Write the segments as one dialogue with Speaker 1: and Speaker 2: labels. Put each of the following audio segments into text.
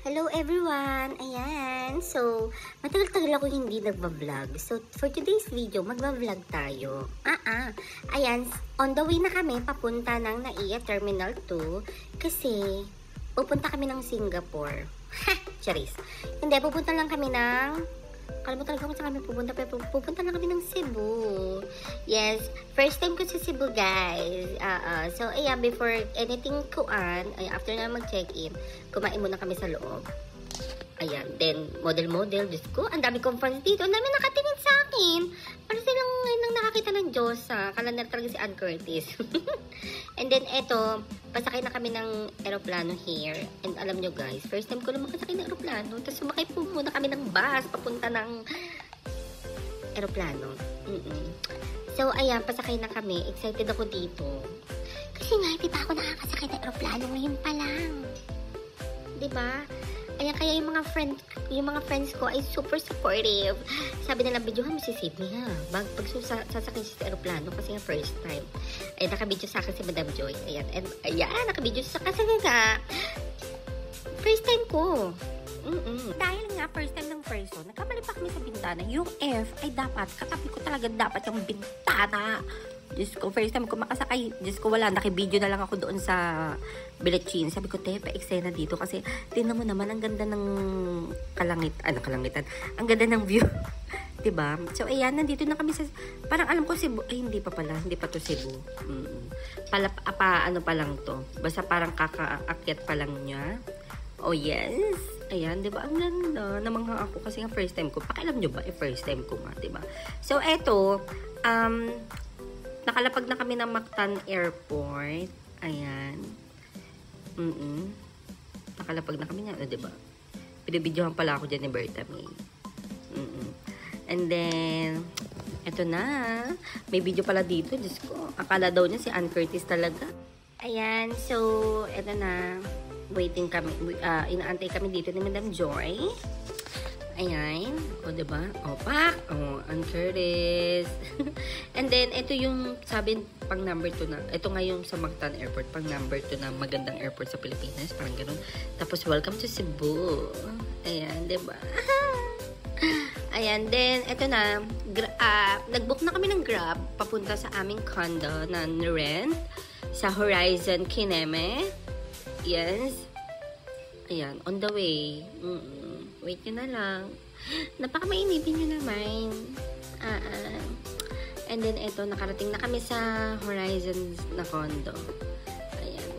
Speaker 1: Hello everyone! Ayan, so matagal-tagal ako hindi nagva-vlog. So for today's video, magva-vlog tayo. Ayan, on the way na kami papunta ng NAIA Terminal 2 kasi pupunta kami ng Singapore. Charis. Hindi, pupunta lang kami ng... Kalimutan ko kung saan kami pupunta, pero pupunta lang kami ng Cebu. Yes, first time ko sa Cebu, guys. So, ayan, before anything after na mag-check-in, kumain muna kami sa loob. Ayan, then, model-model, Diyos ko, ang dami conference dito, ang dami nakatingin sa akin. Para silang ngayon nang nakakita ng Diyos, kala na talaga si Ann Curtis. And then, eto, pasakay na kami ng aeroplano here. And alam nyo guys, first time ko lang makasakay ng aeroplano. Tapos sumakay po muna kami ng bus papunta ng aeroplano. So, ayan, pasakay na kami. Excited ako dito. Kasi nga, hindi pa ako nakakasakay ng aeroplano ngayon pa lang. Diba? Ayan, kaya yung mga friends ko ay super supportive. Sabi nila, videohan mo si Sydney ha. Pag sasakay siya sa aeroplano kasi nga first time. Ay, nakabidyo sa akin si Madam Joy. Ayan, nakabidyo sa kasi nga. First time ko. Dahil nga first time ng person, nagkamali pa kami sa bintana. Yung F ay dapat, katabi ko talaga dapat yung bintana. Diyos ko, first time ko makasakay. Diyos ko, wala. Nakibideo na lang ako doon sa Bilechin. Sabi ko, te, pa-eksena dito. Kasi, tingnan mo naman, ang ganda ng kalangitan. Ang ganda ng view. Diba? So, ayan, nandito na kami sa... Parang alam ko, Cebu. Ay, hindi pa pala. Hindi pa to Cebu. Ano pa lang to. Basta parang kakaakyat pa lang niya. Oh, yes. Ayan, diba? Ang ganda. Namangha ako kasi nga first time ko. Pakialam nyo ba? First time ko nga, diba? So, eto, nakalapag na kami ng Mactan Airport. Ayan. Nakalapag na kami na, diba? Pinabidyohan pala ako dyan ni Berta May. And then, eto na. May video pala dito. Diyos ko. Akala daw niya si Ann Curtis talaga. Ayan. So, eto na. Waiting kami. Inaantay kami dito ni Madam Joy. Ayan. O, diba? O, pak! O, Ann Curtis. And then, ito yung, sabi, pang number 2 na. Ito nga yung sa Mactan Airport. Pang number 2 na magandang airport sa Pilipinas. Parang ganun. Tapos, welcome to Cebu. Ayan, diba? Ayan. Then, ito na. Nag-book na kami ng Grab. Papunta sa aming condo na rent sa Horizon Kineme. Yes. Ayan. On the way. Wait nyo na lang. Napaka-mainipin nyo naman. And then, ito, nakarating na kami sa Horizon na condo. Ayan.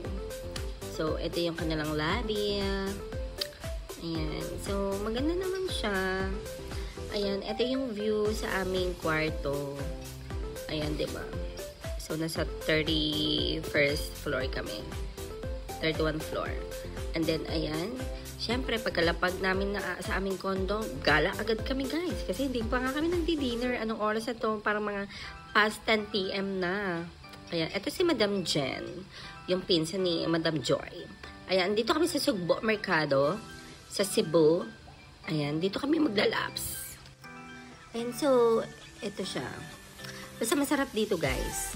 Speaker 1: So, ito yung kanilang lobby. Ayan. So, maganda naman siya. Ayan. Ito yung view sa aming kwarto. Ayan, diba? So, nasa 31st floor kami. 31 floor. And then, ayan. Siyempre, pagkalapag namin sa aming condo, gala agad kami guys. Kasi hindi pa nga kami nagdi-dinner. Anong oras na to? Parang mga past 10 p.m. na. Ayan, ito si Madam Jen. Yung pinsan ni Madam Joy. Ayan, dito kami sa Sugbo Mercado. Sa Cebu. Ayan, dito kami maglalaps. Ayan, so, ito siya. Basta masarap dito guys.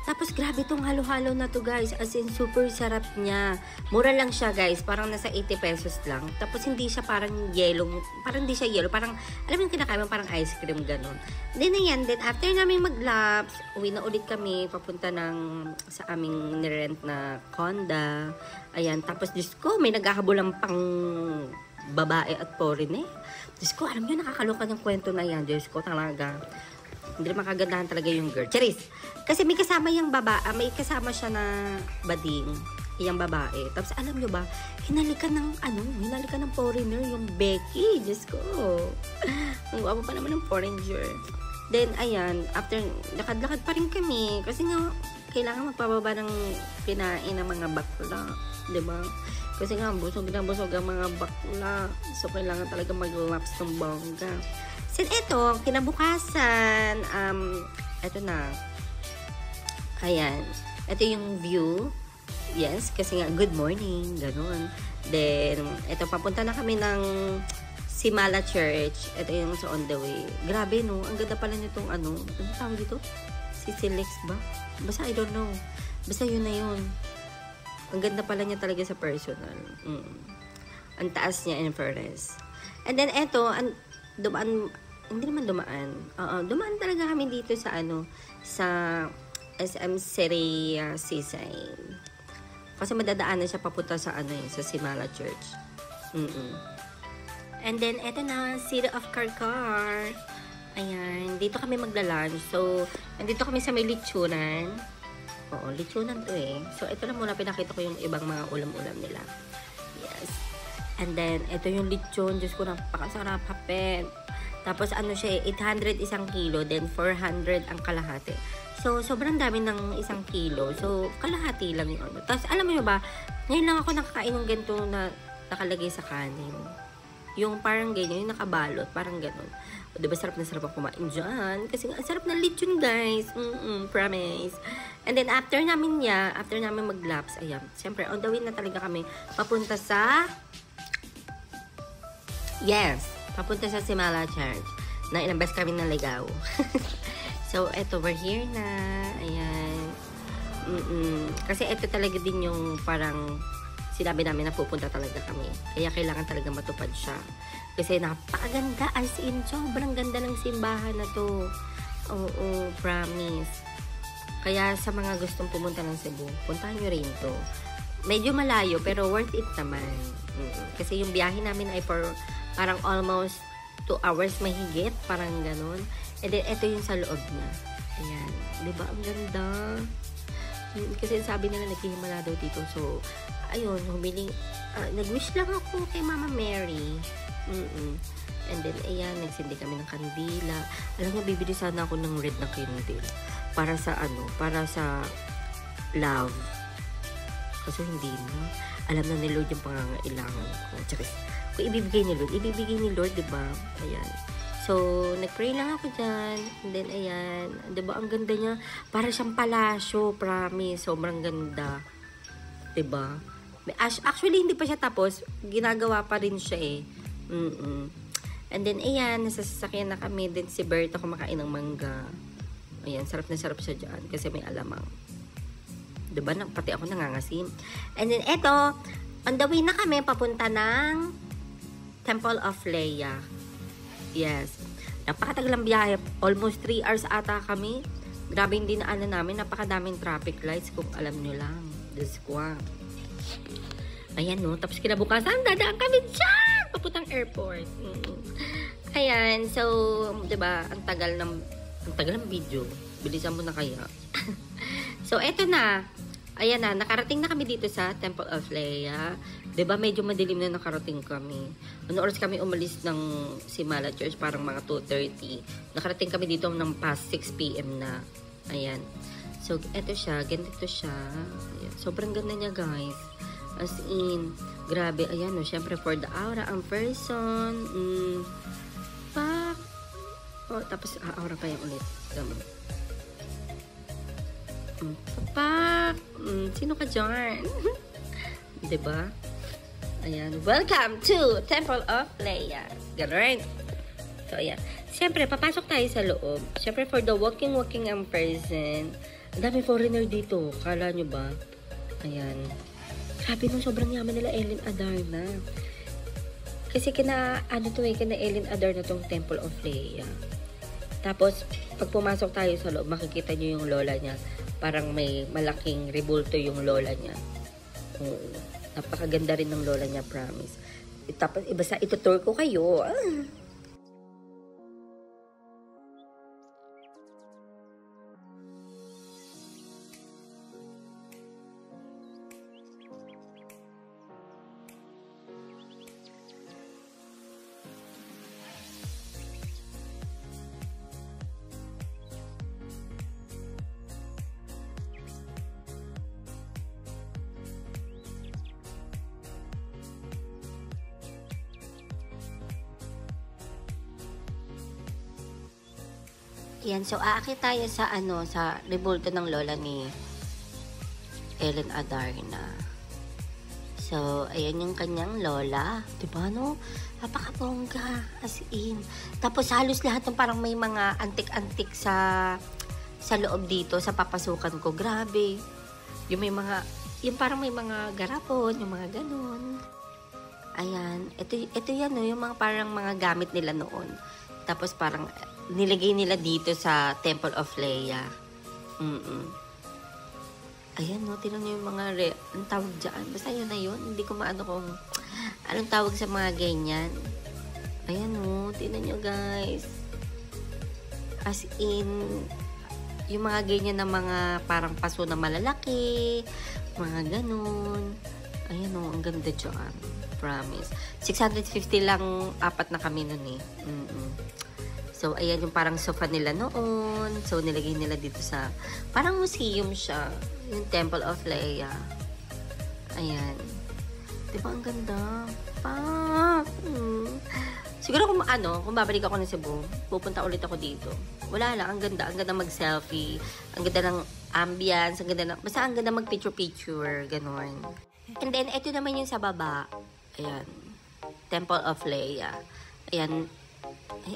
Speaker 1: Tapos, grabe itong halo-halo na to guys. As in, super sarap niya. Mura lang siya guys. Parang nasa 80 pesos lang. Tapos, hindi siya parang yellow. Parang hindi siya yellow. Parang, alam mo yung kinakain mo, parang ice cream, ganun. Then, ayan. Then, after namin mag-laps, uwi na ulit kami. Papunta sa aming nirent na condo. Ayan. Tapos, Diyos ko, may naghahabulang pang babae at foreign eh. Diyos ko, alam nyo, nakakaloka ng kwento na yan. Diyos ko, talaga. Hindi makagandahan talaga yung girl. Charis! Kasi may kasama yung may kasama siya na bading, yung babae. Tapos alam nyo ba, hinalikan ng foreigner, yung Becky. Diyos ko. Ang guwapo pa naman ng foreigner. Then, ayan, after, lakad-lakad pa rin kami. Kasi nga, kailangan magpababa ng kinain ng mga bakla. Diba? Kasi nga, busog na busog ang mga bakla. So, kailangan talaga mag-laps ng bongga. So, ito, kinabukasan, ito na. Ayan. Ito yung view. Yes, kasi nga, good morning, ganun. Then, ito, papunta na kami ng Simala Church. Ito yung sa on the way. Grabe, no? Ang ganda pala nitong ano tawag dito? Silex ba? Basta, I don't know. Basta yun na yun. Ang ganda pala niya talaga sa personal. Ang taas niya in fairness. And then, eto, hindi naman dumaan. Dumaan talaga kami dito sa sa SM Seria Seaside. Kasi madadaanan siya papunta sa sa Simala Church. And then, eto na, City of Karkar. Ayan, dito kami magla-lunch. So, nandito kami sa may lechonan. Oo, lechonan to eh. So, ito na muna, pinakita ko yung ibang mga ulam-ulam nila. Yes. And then, ito yung lechon. Diyos ko, napakasarap, hapet. Tapos, siya, 800 isang kilo, then 400 ang kalahati. So, sobrang dami ng isang kilo. So, kalahati lang yun. Tapos, alam mo ba, ngayon lang ako nakakain ng ganito na nakalagay sa kanin. Yung parang ganyan, yung nakabalot, parang ganon. O, diba, sarap na sarap ako kumain dyan. Kasi nga, sarap ng lechon, guys. Promise. And then, after namin mag-laps, ayan, siyempre, on the way na talaga kami, papunta sa Simala Church. Na ilang beses kami naligaw. So, eto, we're here na. Ayan. Kasi eto talaga din yung parang sinabi namin na pupunta talaga kami. Kaya kailangan talaga matupad siya. Kasi napakaganda. As in, sobrang ganda ng simbahan na to. Oo, promise. Kaya sa mga gustong pumunta ng Cebu, puntahan nyo rin to. Medyo malayo, pero worth it naman. Kasi yung biyahe namin ay for parang almost 2 hours mahigit. Parang ganun. And then, ito yung sa loob niya. Ayan. Diba? Ang ganda. Kasi sabi nila, naghihimala daw dito. So, ayun, nag-wish lang ako kay Mama Mary. And then, ayan, nagsindi kami ng kandila. Alam niyo, bibili sana ako ng red na candle. Para sa love. Kasi hindi na. Alam na ni Lord yung pangangailangan ko. Tsaka, kung ibibigay ni Lord, diba? Ayan. So, nag-pray lang ako dyan. And then, ayan. Diba, ang ganda niya. Para siyang palasyo, promise. Sobrang ganda. Diba? Actually, hindi pa siya tapos. Ginagawa pa rin siya eh. And then, ayan. Nasa sasakyan na kami. Then, si Berta kumakain ng mangga. Ayan, sarap na sarap siya dyan. Kasi may alamang. Diba? Pati ako nangangasim. And then, eto. On the way na kami, papunta ng Temple of Leia. Yes. Napakatagal ang biyahe. Almost 3 hours ata kami. Grabe yung dinaanan namin. Napakadaming traffic lights kung alam nyo lang. Diyos ko. Ayan no. Tapos kinabukasan, dadaan kami dyan! Papuntang airport. Ayan. So, diba, ang tagal ng video. Bilisan mo na kaya. So, eto na. Ayan na. Nakarating na kami dito sa Temple of Leia. Diba, medyo madilim na nakarating kami. Ano oras kami umalis ng Simala Church? Parang mga 2:30. Nakarating kami dito ng past 6 p.m. na. Ayan. So, eto siya. Ganito siya. Ayan. Sobrang ganda niya, guys. As in, grabe. Ayan, no. Siyempre, for the aura, ang person. Pak. Oh, tapos, aura pa yan ulit. Ganun. Pak. Sino ka dyan? Diba? Ayan. Welcome to Temple of Leia. Ganun. So, ayan. Siyempre, papasok tayo sa loob. Siyempre, for the walking ang person. Ang dami foreigner dito. Kala nyo ba? Ayan. Grabe nung sobrang yaman nila Ellen Adarna. Kasi kina Ellen Adarna tong Temple of Leia. Tapos, pag pumasok tayo sa loob, makikita nyo yung lola niya. Parang may malaking rebulto yung lola niya. Napakaganda rin ng lola niya, promise. Tapos, basta itutour ko kayo. Yan, so aakit tayo sa sa rebulto ng lola ni Ellen Adarna. So, ayan yung kanyang lola. Diba, no? Napakabongga. As in. Tapos, halos lahat ng parang may mga antik-antik sa loob dito, sa papasukan ko. Grabe. Yung may mga, yung parang may mga garapon, yung mga ganun. Ayan. Ito yan, no? Yung mga parang mga gamit nila noon. Tapos, parang nilagay nila dito sa Temple of Leia. Ayan, no, tinan nyo yung mga ang tawag dyan. Basta yun na yun. Hindi ko maano kung anong tawag sa mga ganyan. Ayan, no, tinan nyo, guys. As in, yung mga ganyan na mga parang paso na malalaki, mga ganun. Ayan, no, ang ganda dyan. Promise. 650 lang, 4 na kami nun eh. So, ayan yung parang sofa nila noon. So, nilagay nila dito sa, parang museum siya. Yung Temple of Leia. Ayan. Diba ang ganda? Siguro kung babalik ako ng Cebu, pupunta ulit ako dito. Wala lang, ang ganda mag-selfie. Ang ganda ng ambience, basta ang ganda mag-picture-picture, ganon. And then, ito naman yung sa baba. Ayan. Temple of Leia. Ayan.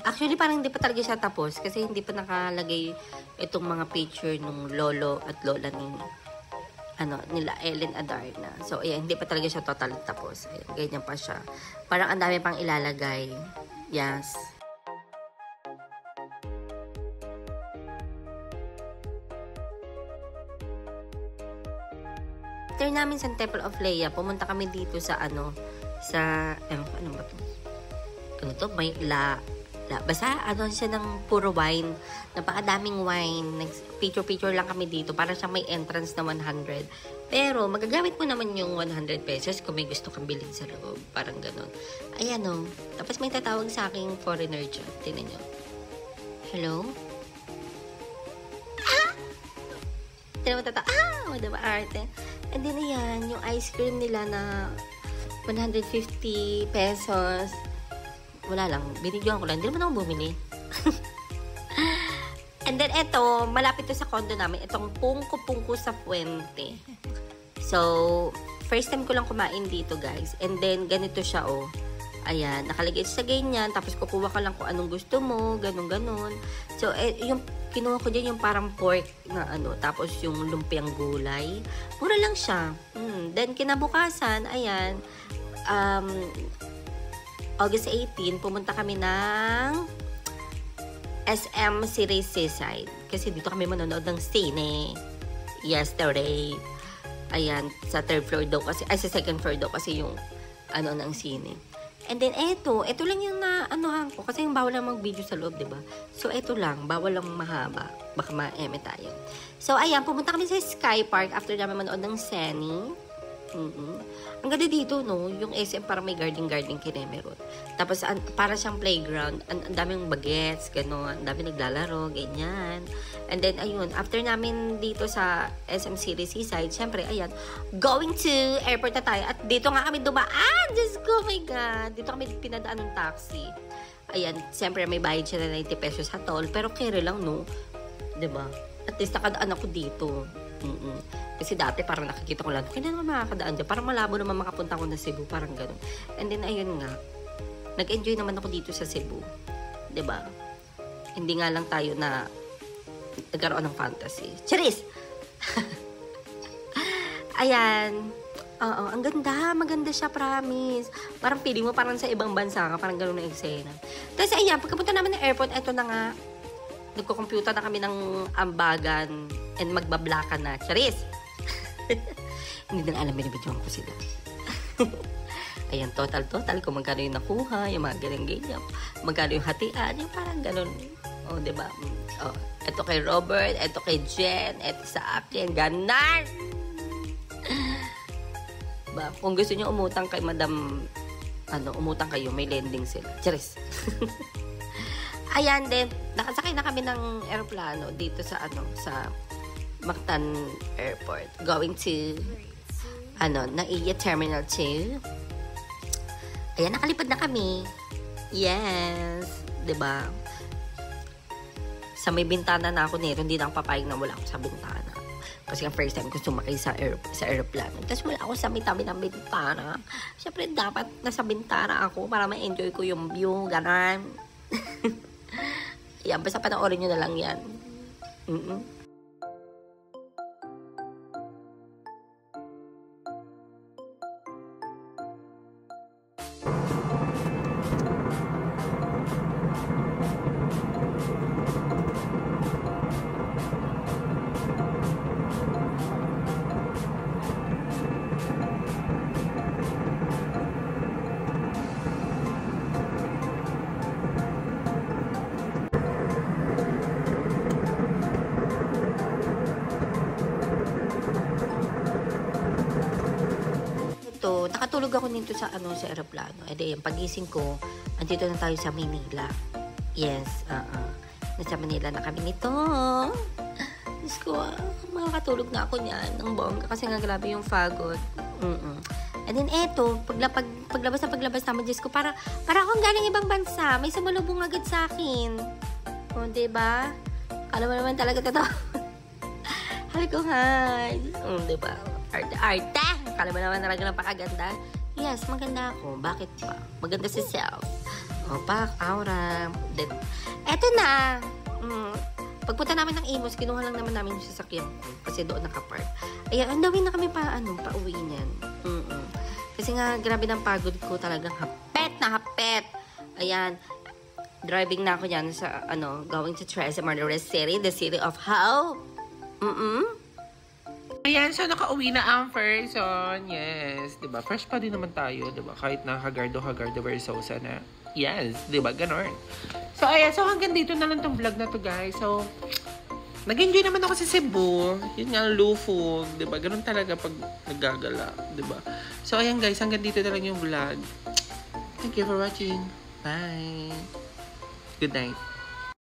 Speaker 1: Actually, parang hindi pa talaga siya tapos kasi hindi pa nakalagay itong mga picture nung lolo at lola nila Ellen Adarna. So, ayan, hindi pa talaga siya total tapos. Ayan, ganyan pa siya. Parang ang dami pang ilalagay. Yes. After namin sa Temple of Leia, pumunta kami dito sa ano ba to? Ano to? May basta ano siya ng puro wine. Napakadaming wine. Picture-picture lang kami dito. Para siyang may entrance na 100. Pero magagamit mo naman yung 100 pesos kung may gusto kang bilhin sa loob. Parang ganon. Ayan o. Tapos may tatawag sa aking foreigner dyan. Tingnan nyo. Hello? Tingnan mo o diba arte? And then ayan, yung ice cream nila na 150 pesos. Wala lang. Binigyan ko lang. Hindi naman ako bumili. And then, ito, malapit to sa condo namin. Itong pungko-pungko sa Puente. So, first time ko lang kumain dito, guys. And then, ganito siya, oh. Ayan, nakalagay sa ganyan. Tapos, kukuha ka lang kung anong gusto mo. Ganon-ganon. So, yung kinuha ko dyan, yung parang pork na ano. Tapos, yung lumpiang gulay. Mura lang siya. Then, kinabukasan, ayan, August 18, pumunta kami ng SM Series Seaside. Kasi dito kami manonood ng sine yesterday. Ayan, sa third floor daw kasi, sa second floor daw kasi yung ano ng sine. And then, ito lang yung anuhan ko. Kasi yung bawal lang mag-video sa loob, diba? So, ito lang. Bawal lang mahaba. Baka ma-eme tayo. So, ayan, pumunta kami sa Sky Park after namin manood ng Seni. Ang ganda dito, no? Yung SM parang may garden kinemerot. Tapos, para siyang playground. Ang daming bagets, gano'n. Ang daming naglalaro, ganyan. And then, ayun, after namin dito sa SM Series Seaside, syempre, ayan, going to airport na tayo. At dito nga kami dumaan. Diyos ko, my God. Dito kami pinadaan ng taxi. Ayan, syempre, may bayad siya na 90 pesos sa toll. Pero kere lang, no? Diba? At least nakadaan ako dito. Kasi dati parang nakikita ko lang, kaya naman makakadaan dyan. Parang malabo naman makapunta ko na Cebu. Parang ganun. And then, ayun nga. Nag-enjoy naman ako dito sa Cebu. 'Di ba? Hindi nga lang tayo na nagkaroon ng fantasy. Charis! Ayan. Oo, ang ganda. Maganda siya, promise. Parang feeling mo parang sa ibang bansa ka. Parang ganun na eksena. Tapos, ayan. Pagkapunta namin ng airport, eto na nga. Nagko-computer na kami ng ambagan and magbablakan na. Charis! Hindi na alam, binibidyoan ko sila. Ayan, total, kung magkano yung nakuha, yung mga ganyan-ganyan, magkano yung hatian, yung parang ganun. O, diba? O, eto kay Robert, eto kay Jen, eto sa akin, ganan! Ba, kung gusto nyo umutang kay Madam, umutang kayo, may lending sila. Charis! Ayan din, nakasakay na kami ng aeroplano dito sa sa Mactan Airport. Going to Naiya Terminal 2. Ayan, nakalipad na kami. Yes, 'di ba? Sa may bintana na ako nito, hindi na ako papayag na wala ako sa bintana. Kasi ang first time ko sumakay sa aeroplano. Tapos wala ako sa tabi ng bintana. Siyempre, dapat nasa bintana ako para ma-enjoy ko yung view, gano'n. Yan, basta panoorin nyo na lang yan. Nakatulog ako nito sa sa eroplano. E di, yung pagising ko, andito na tayo sa Manila. Yes, nasa Manila na kami nito. Diyos ko, makakatulog na ako niyan ng bongga kasi nga grabe yung pagod. And then eto, paglabas naman, Diyos ko, para akong galing ibang bansa. May sumalubong agad sa akin. O, diba? Kala mo naman talaga totoo. Hali ko, hi. Diba? Arte! Kala mo naman talaga napakaganda. Yes, maganda ako. Bakit pa? Maganda si self. Pak, aura. Then, eto na. Pagpunta namin ng Imus, kinuha lang naman namin yung sasakyan ko. Kasi doon nakapark. Ayan, andawin na kami pa uwi niyan. Kasi nga, grabe ng pagod ko. Talagang hapet na hapet. Ayan. Driving na ako yan sa, going to Tres Marias City, the city of hope.
Speaker 2: Ayan, so nakauwi na ang person. Yes, diba? Fresh pa din naman tayo, diba? Kahit na Hagardo Versosa na. Yes, diba? Ganon. So, ayan. So, hanggang dito na lang tong vlog na to, guys. So, nag-enjoy naman ako sa Cebu. Yun nga, lufog, diba? Ganon talaga pag naggagala, diba? So, ayan, guys. Hanggang dito na lang yung vlog. Thank you for watching. Bye. Good night.